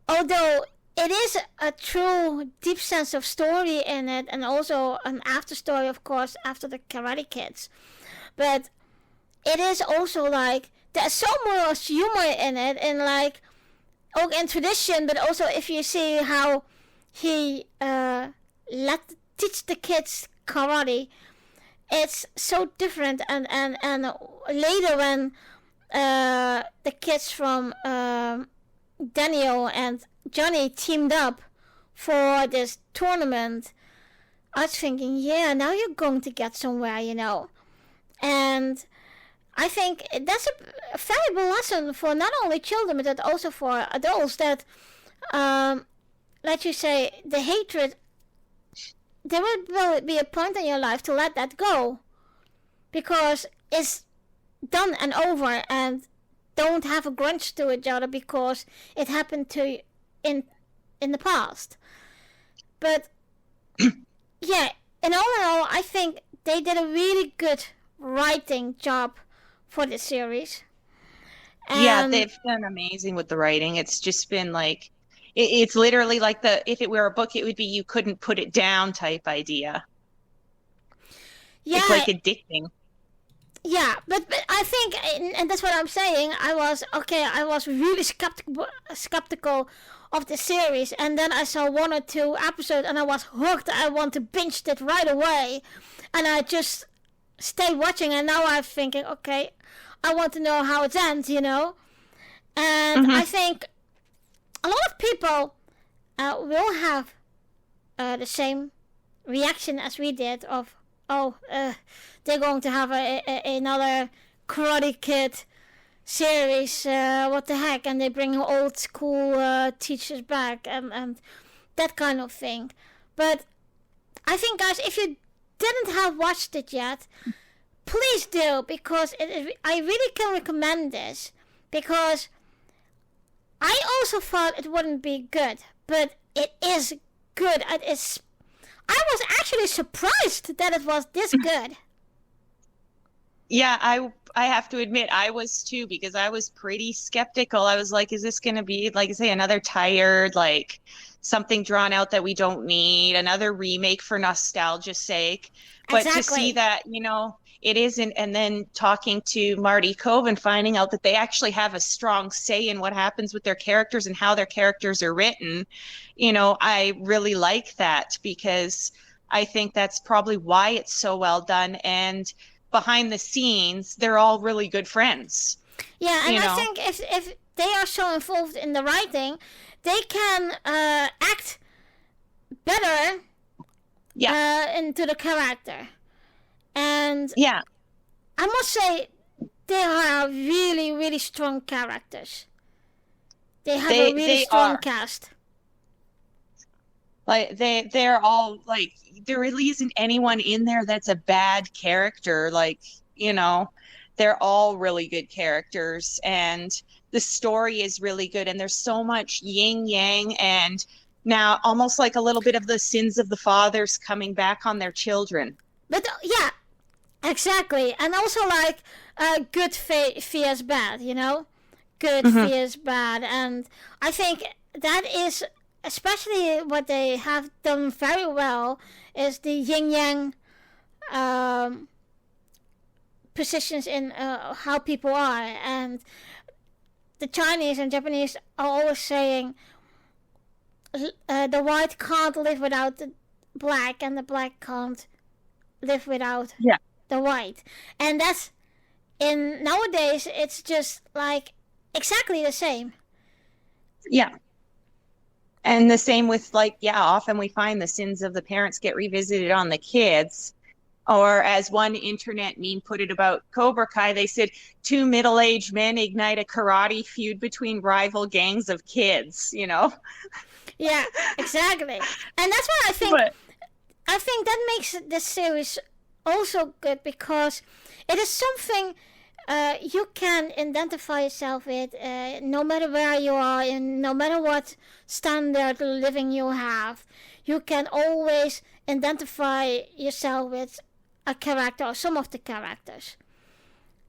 although it is a true deep sense of story in it, and also an after story, of course, after the Karate Kids, but it is also like there's so much humor in it, and like in tradition, but also if you see how he teach the kids karate, it's so different. And later when the kids from Daniel and Johnny teamed up for this tournament, I was thinking, yeah, now you're going to get somewhere, And I think that's a valuable lesson for not only children, but also for adults, that, like you say, the hatred, there will be a point in your life to let that go, because it's done and over, and don't have a grudge to each other because it happened to you in the past. But yeah, in all, I think they did a really good writing job for this series.
Yeah, they've done amazing with the writing. It's just been like, it's literally like if it were a book, it would be you couldn't put it down type idea. Yeah, it's like addicting.
Yeah, but I think, and that's what I'm saying, I was really skeptical of the series, and then I saw 1 or 2 episodes and I was hooked. I want to binge it right away, and I just stayed watching, and now I'm thinking, okay, I want to know how it ends, And I think a lot of people will have the same reaction as we did of, they're going to have another Karate Kid series, what the heck, and they bring old school teachers back, and that kind of thing. But I think, guys, if you didn't have watched it yet, please do, because I really can recommend this, because I also thought it wouldn't be good, but it is good. I was actually surprised that it was this good.
Yeah, I have to admit, I was too, because I was pretty skeptical. I was like, is this going to be, like I say, another tired, like something drawn out that we don't need, another remake for nostalgia's sake? But to see that, it isn't, and then talking to Marty Cove and finding out that they actually have a strong say in what happens with their characters and how their characters are written, I really like that, because I think that's probably why it's so well done. And behind the scenes, they're all really good friends.
Yeah, and I think if they are so involved in the writing, they can act better into the character. And
yeah,
I must say, they are really, really strong characters. They have a really strong cast.
Like they're all like, there really isn't anyone in there that's a bad character. Like, they're all really good characters, and the story is really good, and there's so much yin yang, and now almost like a little bit of the sins of the fathers coming back on their children.
But yeah, exactly. And also like good fears bad, good fears bad. And I think that is especially what they have done very well, is the yin yang um, positions in how people are. And the Chinese and Japanese are always saying the white can't live without the black, and the black can't live without the white. And that's in nowadays it's just like exactly the same.
Yeah. And the same with like, often we find the sins of the parents get revisited on the kids. Or as one internet meme put it about Cobra Kai, they said 2 middle-aged men ignite a karate feud between rival gangs of kids,
Yeah, exactly. And that's what I think. I think that makes this series also good, because it is something you can identify yourself with, no matter where you are, and no matter what standard of living you have. You can always identify yourself with a character or some of the characters.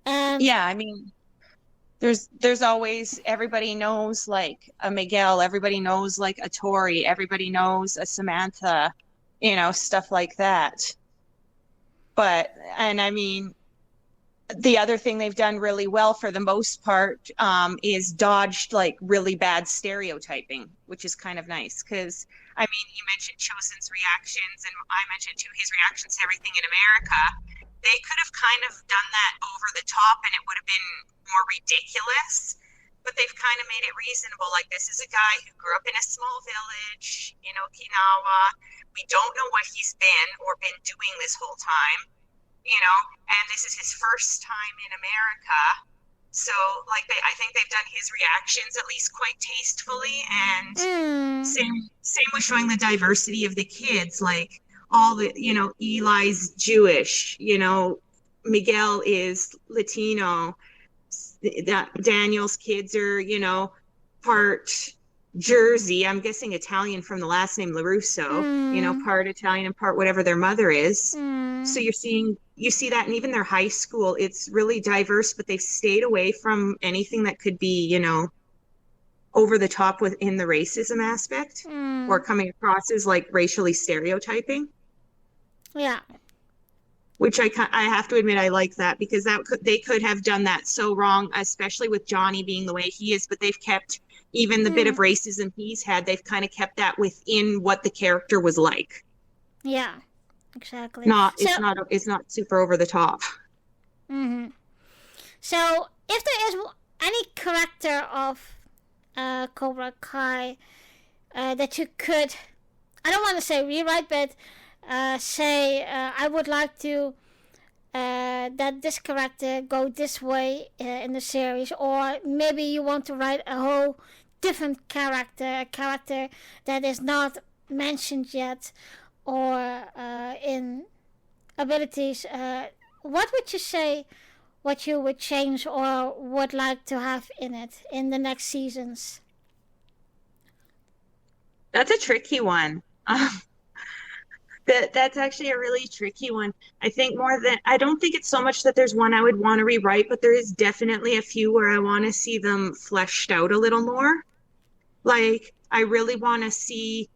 And
yeah, I mean, there's always, everybody knows like a Miguel, everybody knows like a Tori, everybody knows a Samantha, stuff like that. But, and I mean, the other thing they've done really well for the most part is dodged like really bad stereotyping, which is kind of nice. Because, I mean, you mentioned Chosen's reactions, and I mentioned too his reactions to everything in America. They could have kind of done that over the top and it would have been more ridiculous. But they've kind of made it reasonable. Like, this is a guy who grew up in a small village in Okinawa. We don't know what he's been or been doing this whole time. And this is his first time in America. So, like, I think they've done his reactions at least quite tastefully. And same with showing the diversity of the kids. Like, all the, Eli's Jewish, Miguel is Latino. Daniel's kids are, part Jersey. I'm guessing Italian from the last name LaRusso, part Italian and part whatever their mother is. So you see that, and even their high school, it's really diverse, but they've stayed away from anything that could be, over the top within the racism aspect or coming across as like racially stereotyping.
Yeah.
Which I have to admit I like that, because they could have done that so wrong, especially with Johnny being the way he is, but they've kept even the bit of racism he's had, they've kind of kept that within what the character was like.
Yeah. Exactly.
It's not super over the top.
Mm-hmm. So, if there is any character of Cobra Kai that you could, I don't want to say rewrite, but say I would like to that this character go this way in the series, or maybe you want to write a whole different character, a character that is not mentioned yet, or in abilities, what would you say what you would change or would like to have in it in the next seasons?
That's a tricky one. That's actually a really tricky one. I don't think it's so much that there's one I would want to rewrite, but there is definitely a few where I want to see them fleshed out a little more. Like, I really want to see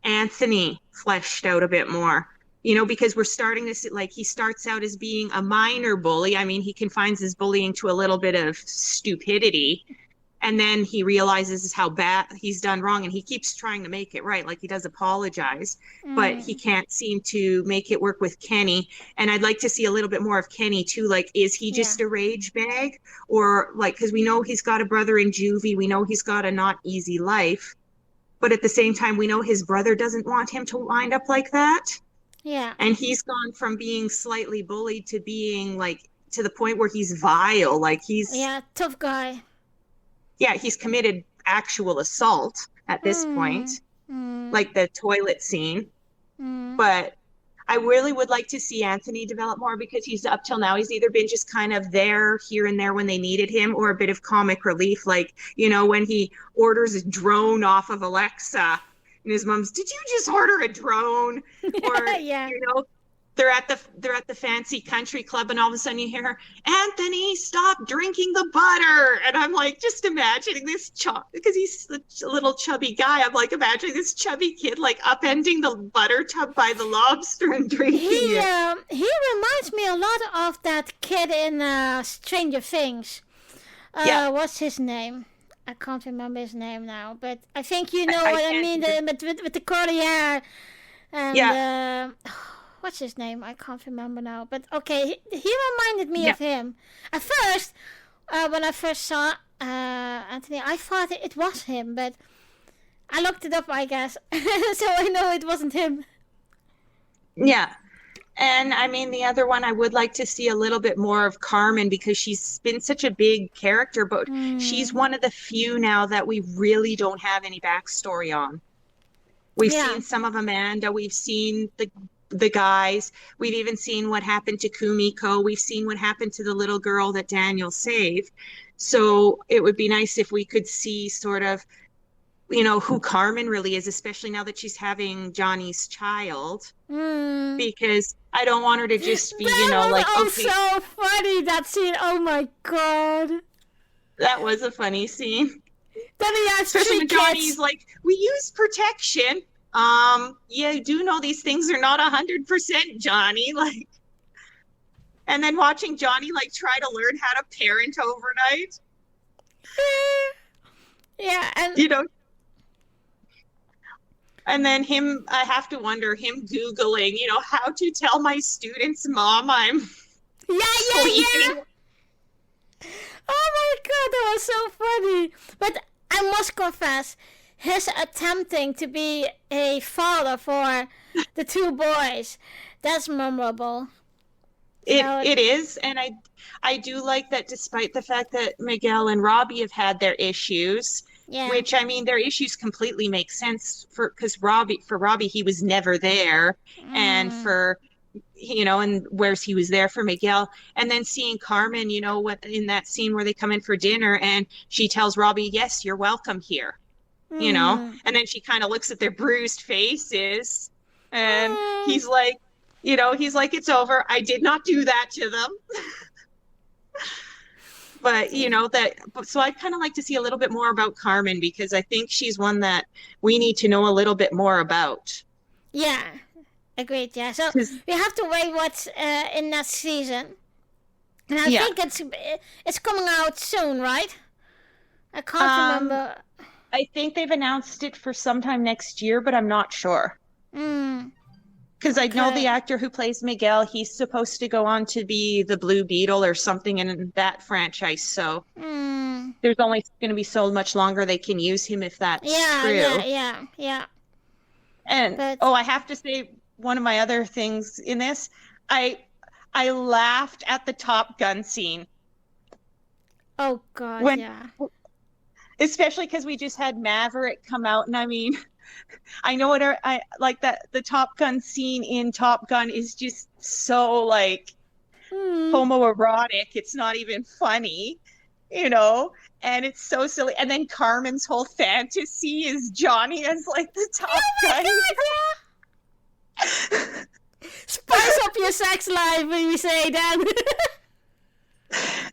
Anthony fleshed out a bit more, because we're starting to see, like, he starts out as being a minor bully. I mean, he confines his bullying to a little bit of stupidity, and then he realizes how bad he's done wrong, and he keeps trying to make it right. Like, he does apologize, but he can't seem to make it work with Kenny. And I'd like to see a little bit more of Kenny too. Like, is he just a rage bag, or like, because we know he's got a brother in juvie, we know he's got a not easy life, but at the same time, we know his brother doesn't want him to wind up like that.
Yeah.
And he's gone from being slightly bullied to being like, to the point where he's vile. Like, he's...
Yeah, tough guy.
Yeah, he's committed actual assault at this point. Like the toilet scene. But I really would like to see Anthony develop more, because he's, up till now, he's either been just kind of there, here and there when they needed him, or a bit of comic relief. Like, when he orders a drone off of Alexa and his mom's, did you just order a drone? Or, they're at the fancy country club, and all of a sudden you hear her, Anthony, stop drinking the butter. And I'm like, just imagining this because he's a little chubby guy. I'm like imagining this chubby kid like upending the butter tub by the lobster and drinking it.
He reminds me a lot of that kid in Stranger Things. What's his name? I can't remember his name now, but I think you know what I mean. With the curly hair and what's his name? I can't remember now. But okay, he reminded me of him. At first, when I first saw Anthony, I thought it was him, but I looked it up, I guess, so I know it wasn't him.
Yeah. And I mean, the other one, I would like to see a little bit more of Carmen because she's been such a big character, but she's one of the few now that we really don't have any backstory on. We've seen some of Amanda. We've seen the guys. We've even seen what happened to Kumiko. We've seen what happened to the little girl that Daniel saved. So it would be nice if we could see sort of, who Carmen really is, especially now that she's having Johnny's child. Because I don't want her to just be, like, okay.
So funny, that scene. Oh my God.
That was a funny scene.
Then he has
especially when
kids.
Johnny's like, we use protection. You do know these things are not 100%, Johnny. Like, and then watching Johnny like try to learn how to parent overnight.
Yeah, and
and then I have to wonder him Googling, how to tell my students, Mom, I'm sleeping.
Oh my God, that was so funny. But I must confess, his attempting to be a father for the two boys, that's memorable.
It is, and I do like that despite the fact that Miguel and Robbie have had their issues, which, I mean, their issues completely make sense because for Robbie, he was never there, and for, and whereas he was there for Miguel, and then seeing Carmen, what in that scene where they come in for dinner, and she tells Robbie, yes, you're welcome here, and then she kind of looks at their bruised faces, and he's like, it's over. I did not do that to them. But, so I'd kind of like to see a little bit more about Carmen because I think she's one that we need to know a little bit more about.
Yeah, agreed, yeah. So we have to wait what's in that season. And I think it's coming out soon, right? I can't remember.
I think they've announced it for sometime next year, but I'm not sure. Because I know the actor who plays Miguel, he's supposed to go on to be the Blue Beetle or something in that franchise. So there's only going to be so much longer they can use him if that's true.
Yeah.
And I have to say one of my other things in this, I laughed at the Top Gun scene.
Oh God, yeah.
Especially because we just had Maverick come out, and I mean, I know I like that the Top Gun scene in Top Gun is just so like homoerotic. It's not even funny, and it's so silly. And then Carmen's whole fantasy is Johnny as like the Top Gun.
God, spice up your sex life when you say that.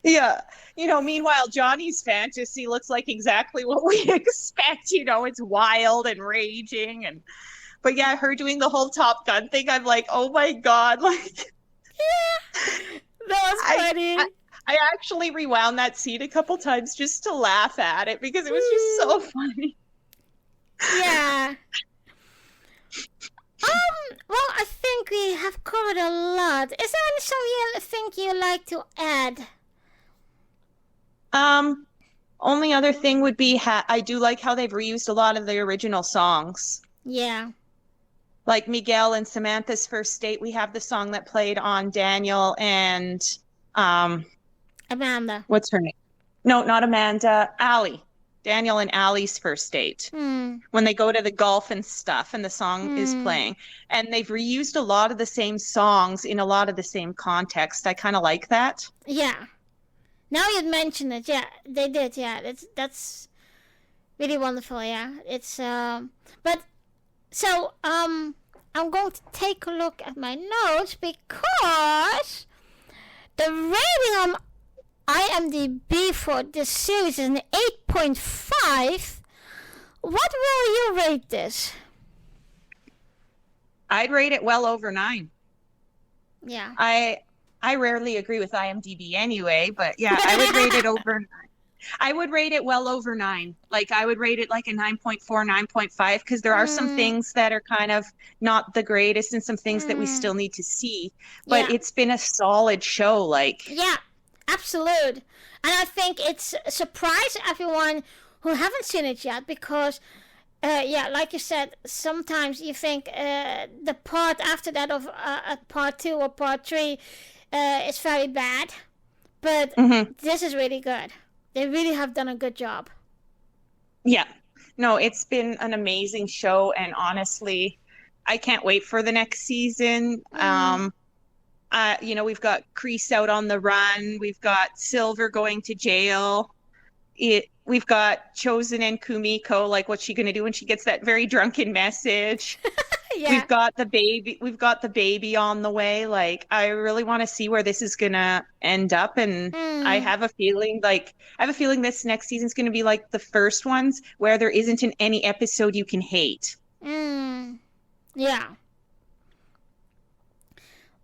Yeah. Meanwhile, Johnny's fantasy looks like exactly what we expect. It's wild and raging. But yeah, her doing the whole Top Gun thing, I'm like, oh my God. Like,
yeah, that was funny.
I actually rewound that scene a couple times just to laugh at it because it was just so funny.
Yeah. Well, I think we have covered a lot. Is there any song you think you'd like to add?
Only other thing would be I do like how they've reused a lot of the original songs.
Yeah.
Like Miguel and Samantha's first date, we have the song that played on Daniel and
Amanda.
What's her name? No, not Amanda. Allie. Daniel and Allie's first date. When they go to the golf and stuff and the song is playing. And they've reused a lot of the same songs in a lot of the same context. I kind of like that.
Yeah. Now you'd mention it, yeah, they did, yeah. That's really wonderful, yeah. It's but so I I'm going to take a look at my notes because the rating on IMDb for this series is an 8.5. What will you rate this?
I'd rate it well over 9.
Yeah.
I rarely agree with IMDb anyway, but yeah, I would rate it over 9. I would rate it well over 9. Like I would rate it like a 9.4, 9.5, because there are some things that are kind of not the greatest and some things that we still need to see. But it's been a solid show. Like
yeah, absolute. And I think it's surprised everyone who haven't seen it yet because like you said, sometimes you think the part after that of part 2 or part 3 is very bad. But this is really good. They really have done a good job.
Yeah. No, it's been an amazing show. And honestly, I can't wait for the next season. We've got Kreese out on the run. We've got Silver going to jail. We've got Chosen and Kumiko, like what's she going to do when she gets that very drunken message?
Yeah.
We've got the baby on the way. Like I really want to see where this is going to end up, and I have a feeling this next season's going to be like the first ones where there isn't in any episode you can hate.
Yeah.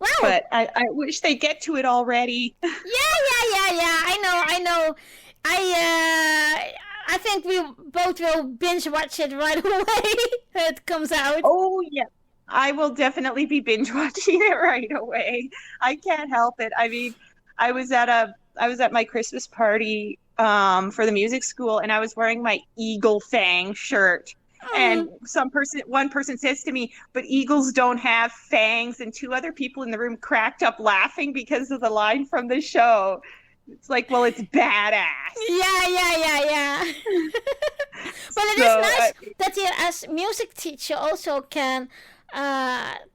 Wow.
But I wish they get to it already.
Yeah. I know. I think we both will binge watch it right away when it comes out.
Oh yeah, I will definitely be binge watching it right away. I can't help it. I mean, I was at my Christmas party for the music school, and I was wearing my Eagle Fang shirt. And one person says to me, "But eagles don't have fangs," and 2 other people in the room cracked up laughing because of the line from the show. It's like, well, it's badass.
Yeah. But it is nice that you, as music teacher, also can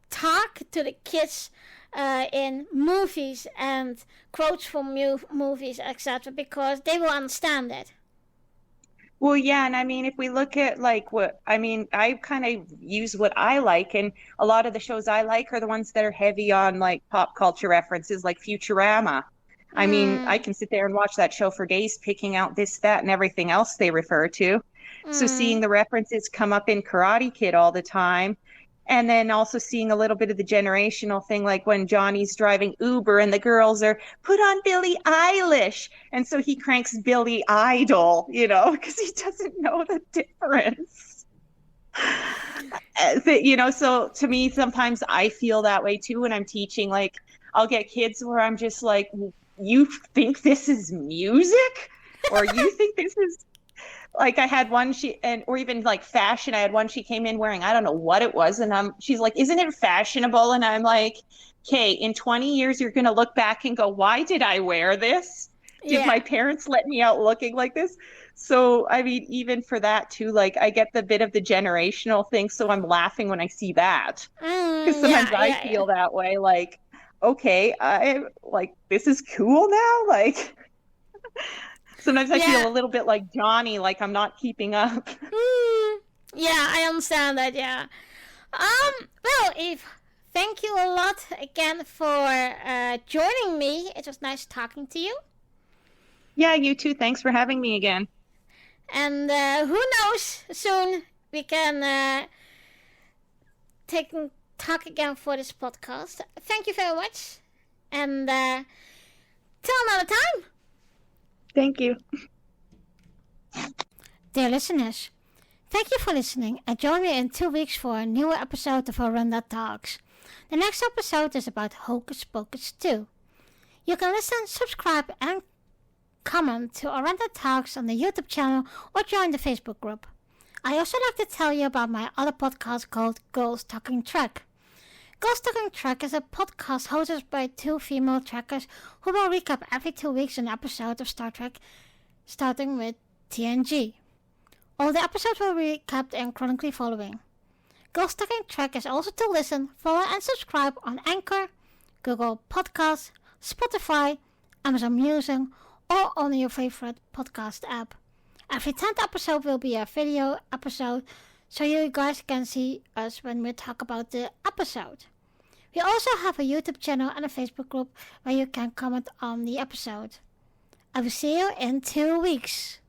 talk to the kids in movies and quotes from movies, etc., because they will understand it.
Well, yeah, and I mean, if we look at I kind of use what I like, and a lot of the shows I like are the ones that are heavy on like pop culture references, like Futurama. I mean, I can sit there and watch that show for days, picking out this, that, and everything else they refer to. So seeing the references come up in Karate Kid all the time, and then also seeing a little bit of the generational thing, like when Johnny's driving Uber and the girls are, "Put on Billie Eilish," and so he cranks Billy Idol, because he doesn't know the difference. So to me, sometimes I feel that way too when I'm teaching. Like, I'll get kids where I'm just like, "You think this is music?" Or "You think this is..." Like I had one, or even like fashion. I had one, she came in wearing, I don't know what it was. And she's like, "Isn't it fashionable?" And I'm like, "Okay, in 20 years, you're going to look back and go, why did I wear this? Did my parents let me out looking like this?" So, I mean, even for that too, like I get the bit of the generational thing. So I'm laughing when I see that. Because sometimes I feel that way. Like, okay, this is cool now. Like, sometimes I feel a little bit like Johnny, like I'm not keeping up.
Yeah, I understand that, yeah. Well, Eve, thank you a lot again for joining me. It was nice talking to you.
Yeah, you too. Thanks for having me again.
And who knows, soon we can talk again for this podcast. Thank you very much. And till another time.
Thank you.
Dear listeners, thank you for listening, and join me in 2 weeks for a new episode of Orenda Talks. The next episode is about Hocus Pocus 2. You can listen, subscribe, and comment to Orenda Talks on the YouTube channel or join the Facebook group. I also like to tell you about my other podcast called Girls Talking Trek. Girls Talking Trek is a podcast hosted by 2 female trekkers who will recap every 2 weeks an episode of Star Trek, starting with TNG. All the episodes will be recapped and chronically following. Girls Talking Trek is also to listen, follow, and subscribe on Anchor, Google Podcasts, Spotify, Amazon Music, or on your favorite podcast app. Every 10th episode will be a video episode, so you guys can see us when we talk about the episode. We also have a YouTube channel and a Facebook group where you can comment on the episode. I will see you in 2 weeks.